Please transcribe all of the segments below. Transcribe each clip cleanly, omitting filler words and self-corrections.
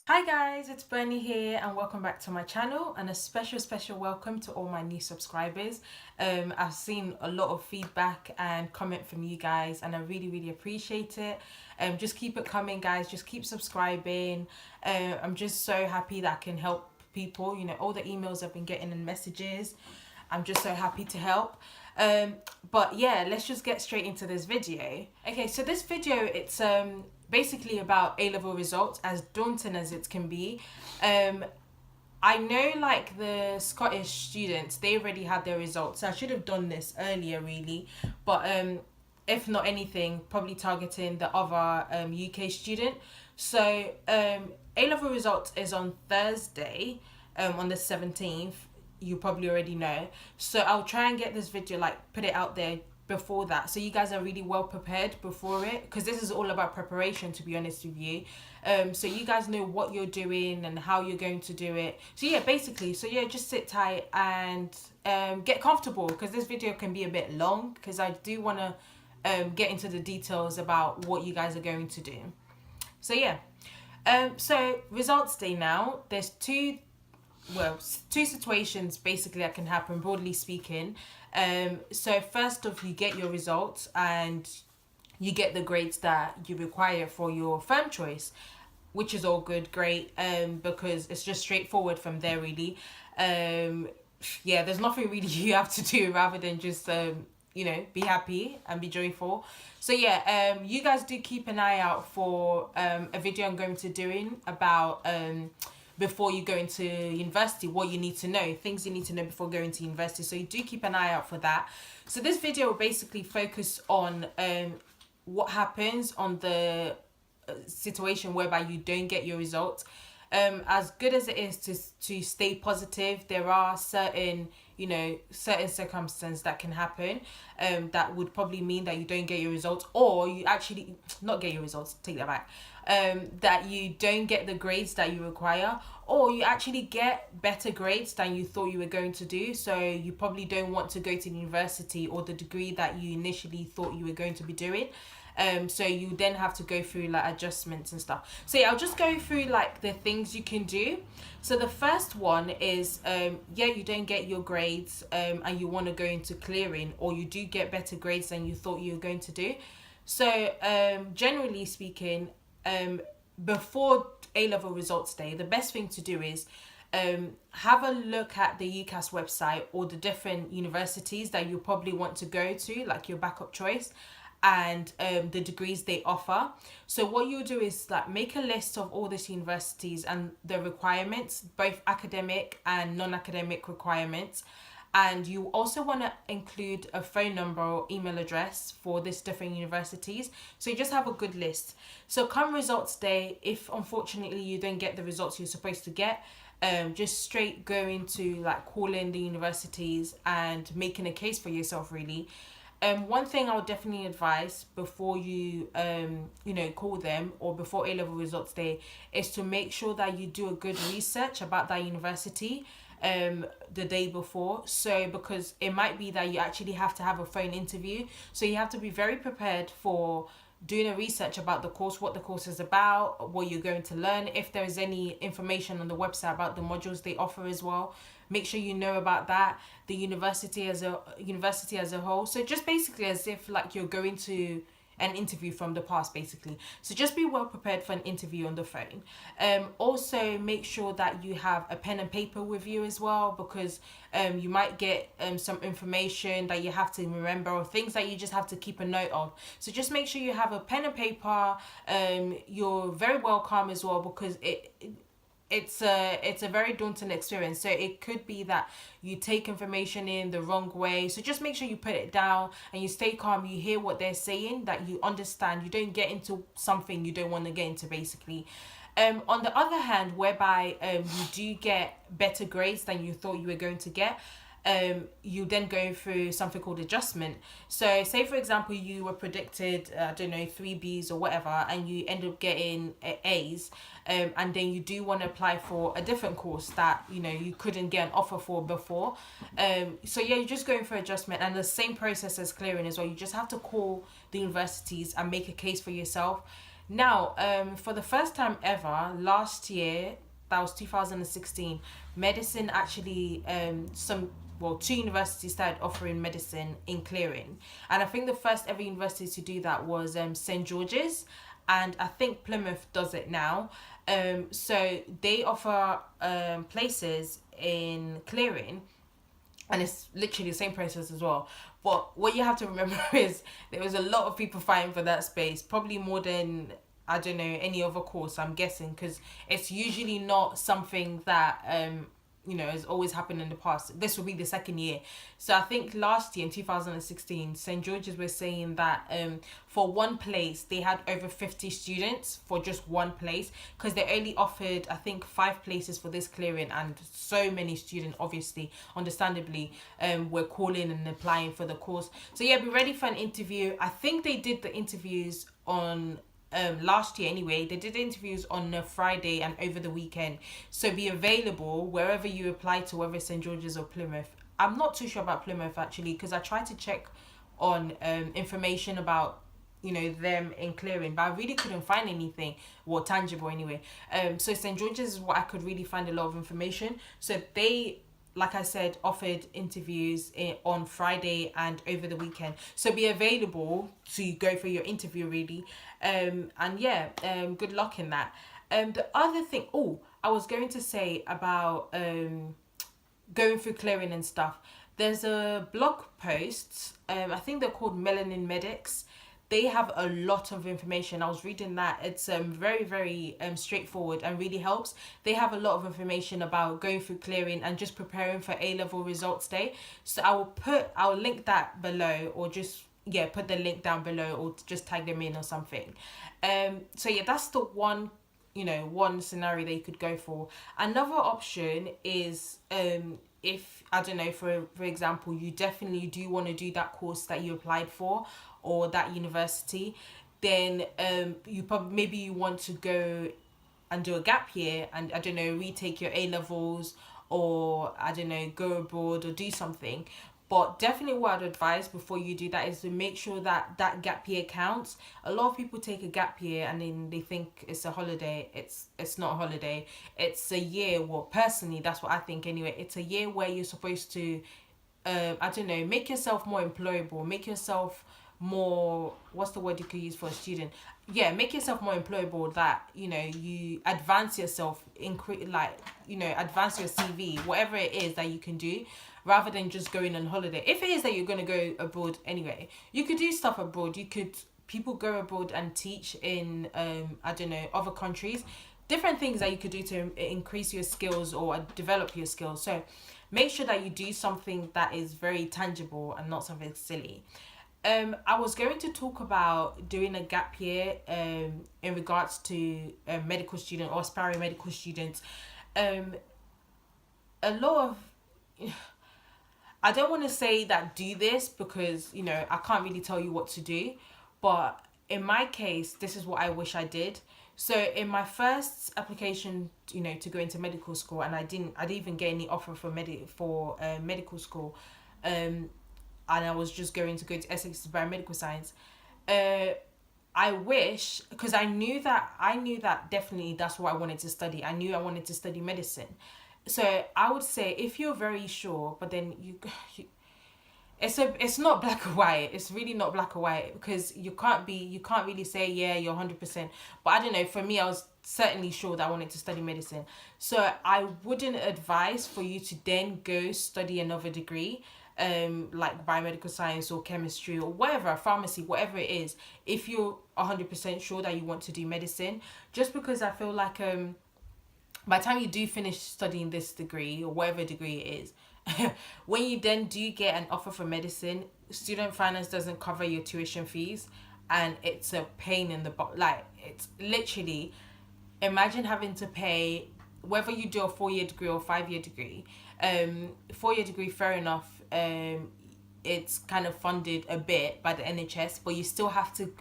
Hi guys, it's Bernie here and welcome back to my channel, and a special welcome to all my new subscribers. I've seen a lot of feedback and comment from you guys and I really appreciate it. Just keep it coming guys, just keep subscribing. I'm just so happy that I can help people, all the emails I've been getting and messages. I'm just so happy to help. But yeah, let's just get straight into this video. Okay, so this video, it's basically about A-level results, as daunting as it can be. I know like the Scottish students, they already had their results. I should have done this earlier really, but if not anything, probably targeting the other UK student. So A-level results is on Thursday, on the 17th. You probably already know. So I'll try and get this video, like put it out there before that, so you guys are really well prepared before it, because this is all about preparation, to be honest with you. So you guys know what you're doing and how you're going to do it. So yeah, basically, just sit tight and get comfortable, because this video can be a bit long, because I do want to get into the details about what you guys are going to do. So yeah, so results day now. There's two situations basically that can happen, broadly speaking. So first off, you get your results and you get the grades that you require for your firm choice, which is all good, great, because it's just straightforward from there really. Yeah, there's nothing really you have to do rather than just be happy and be joyful. So yeah, you guys do keep an eye out for a video I'm going to doing about before you go into university, what you need to know, things you need to know before going to university. So you do keep an eye out for that. So this video will basically focus on what happens on the situation whereby you don't get your results. As good as it is to stay positive, there are certain circumstances that can happen that would probably mean that you don't get your results, or you actually not get your results, take that back, that you don't get the grades that you require, or you actually get better grades than you thought you were going to do. So you probably don't want to go to university or the degree that you initially thought you were going to be doing. So you then have to go through like adjustments and stuff. So yeah, I'll just go through like the things you can do. So the first one is you don't get your grades and you want to go into clearing, or you do get better grades than you thought you were going to do. So generally speaking, before A-level results day, the best thing to do is have a look at the UCAS website or the different universities that you probably want to go to, like your backup choice, and the degrees they offer. So what you'll do is like make a list of all these universities and the requirements, both academic and non-academic requirements. And you also want to include a phone number or email address for these different universities. So you just have a good list. So come results day, if unfortunately you don't get the results you're supposed to get, just straight go into like calling the universities and making a case for yourself really. One thing I would definitely advise before you call them, or before A-level results day, is to make sure that you do a good research about that university the day before. So because it might be that you actually have to have a phone interview, so you have to be very prepared for doing a research about the course, what the course is about, what you're going to learn, if there's any information on the website about the modules they offer as well. Make sure you know about that, the university as a whole. So just basically as if like you're going to an interview from the past basically. So just be well prepared for an interview on the phone. Also make sure that you have a pen and paper with you as well, because you might get some information that you have to remember, or things that you just have to keep a note of. So just make sure you have a pen and paper. You're very welcome as well, because it's a very daunting experience. So it could be that you take information in the wrong way. So just make sure you put it down and you stay calm. You hear what they're saying, that you understand. You don't get into something you don't want to get into basically. On the other hand, whereby you do get better grades than you thought you were going to get, you then go through something called adjustment. So say for example you were predicted 3Bs or whatever, and you end up getting A's, and then you do want to apply for a different course that you couldn't get an offer for before. So yeah, you're just going for adjustment, and the same process as clearing as well. You just have to call the universities and make a case for yourself. Now, for the first time ever, last year, that was 2016, medicine actually, two universities started offering medicine in clearing. And I think the first ever university to do that was St. George's, and I think Plymouth does it now. So they offer places in clearing, and it's literally the same process as well. But what you have to remember is there was a lot of people fighting for that space, probably more than, I don't know, any other course, I'm guessing, because it's usually not something that has always happened in the past. This will be the second year. So I think last year in 2016, St. George's was saying that for one place they had over 50 students for just one place, because they only offered, I think, 5 places for this clearing, and so many students, obviously, understandably, were calling and applying for the course. So yeah, be ready for an interview. I think they did the interviews on last year anyway. They did interviews on a Friday and over the weekend, so be available wherever you apply to, whether it's St. George's or Plymouth. I'm not too sure about Plymouth actually, because I tried to check on information about them in clearing, but I really couldn't find anything, well, tangible anyway. So St. George's is what I could really find a lot of information. So they, like I said, offered interviews on Friday and over the weekend. So be available to go for your interview, really. Good luck in that. The other thing, I was going to say about going through clearing and stuff. There's a blog post, I think they're called Melanin Medics. They have a lot of information. I was reading that. It's very, very straightforward and really helps. They have a lot of information about going through clearing and just preparing for A-level results day. So I'll link that below, or just put the link down below, or just tag them in or something. That's the one scenario they could go for. Another option is if, I don't know, for example, you definitely do want to do that course that you applied for, or that university, then maybe you want to go and do a gap year and, I don't know, retake your A levels, or, I don't know, go abroad or do something. But definitely what I'd advise before you do that is to make sure that that gap year counts. A lot of people take a gap year and then they think it's a holiday. It's not a holiday. It's a year. Well, personally, that's what I think anyway. It's a year where you're supposed to, I don't know, make yourself more employable. Make yourself more, what's the word you could use for a student? Make yourself more employable, that you advance yourself, advance your CV, whatever it is that you can do, rather than just going on holiday. If it is that you're going to go abroad anyway, you could do stuff abroad. People go abroad and teach in I don't know, other countries, different things that you could do to increase your skills or develop your skills. So make sure that you do something that is very tangible and not something silly. I was going to talk about doing a gap year in regards to medical student or aspiring medical students. A lot of, I don't want to say that do this, because I can't really tell you what to do, but in my case, this is what I wish I did. So in my first application, to go into medical school, and I didn't even get any offer for medical school, and I was just going to go to Essex to biomedical science. I wish, because I knew that definitely that's what I wanted to study. I knew I wanted to study medicine. So I would say, if you're very sure, but then it's not black or white. It's really not black or white, because you can't really say, yeah, you're 100%. But I don't know, for me, I was certainly sure that I wanted to study medicine. So I wouldn't advise for you to then go study another degree, like biomedical science or chemistry or whatever, pharmacy, whatever it is, if you're 100% sure that you want to do medicine. Just because I feel like by the time you do finish studying this degree, or whatever degree it is, when you then do get an offer for medicine, student finance doesn't cover your tuition fees, and it's a pain in the butt. Like, it's literally, imagine having to pay, whether you do a 4-year degree or 5-year degree. 4-year degree, fair enough, it's kind of funded a bit by the NHS, but you still have to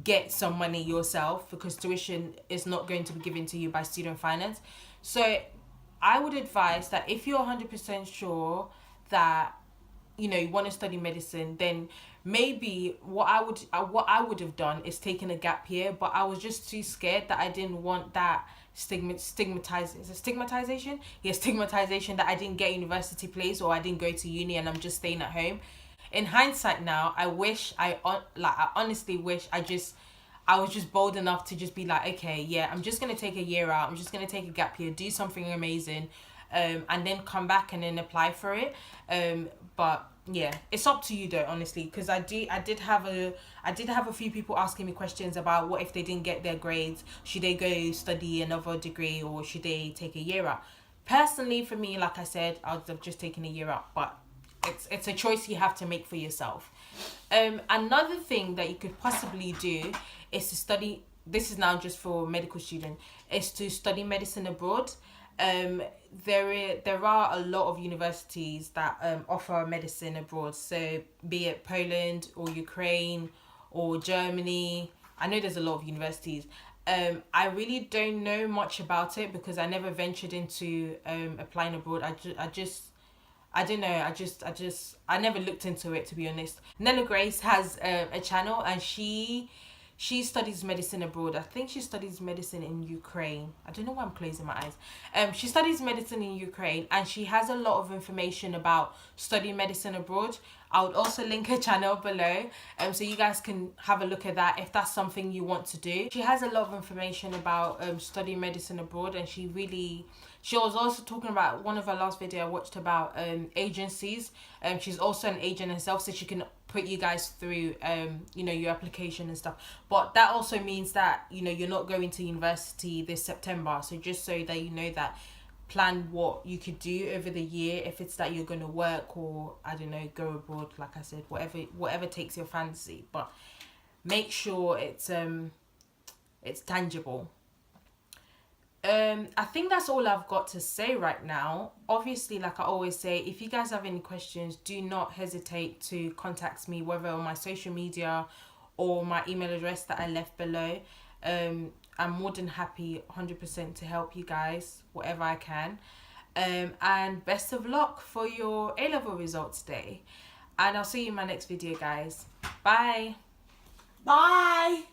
get some money yourself, because tuition is not going to be given to you by student finance. So I would advise that if you're 100% sure that you want to study medicine, then maybe what I would have done is taken a gap year, but I was just too scared that I didn't want that stigmatization, yeah, stigmatization that I didn't get university place or I didn't go to uni and I'm just staying at home. In hindsight now, I honestly wish I was just bold enough to just be like, okay, yeah, I'm just gonna take a year out. I'm just gonna take a gap year, do something amazing, and then come back and then apply for it. But yeah, it's up to you though, honestly, because I did have a few people asking me questions about what if they didn't get their grades, should they go study another degree or should they take a year out? Personally, for me, like I said, I would have just taken a year out, but it's a choice you have to make for yourself. Another thing that you could possibly do is to study. This is now just for medical student. Is to study medicine abroad. There are a lot of universities that offer medicine abroad. So be it Poland or Ukraine or Germany. I know there's a lot of universities. I really don't know much about it because I never ventured into applying abroad. I don't know. I never looked into it, to be honest. Nella Grace has a channel and she studies medicine abroad. I think she studies medicine in Ukraine. I don't know why I'm closing my eyes. She studies medicine in Ukraine and she has a lot of information about studying medicine abroad. I would also link her channel below, so you guys can have a look at that if that's something you want to do. She has a lot of information about studying medicine abroad, and she was also talking about one of her last video I watched about agencies. She's also an agent herself, so she can put you guys through your application and stuff. But that also means that you're not going to university this September, so just so that you know that, plan what you could do over the year if it's that you're going to work or I don't know, go abroad, like I said, whatever takes your fancy, but make sure it's tangible. I think that's all I've got to say right now. Obviously, like I always say, if you guys have any questions, do not hesitate to contact me, whether on my social media or my email address that I left below. I'm more than happy 100% to help you guys, whatever I can. And best of luck for your A-level results day. And I'll see you in my next video, guys. Bye. Bye.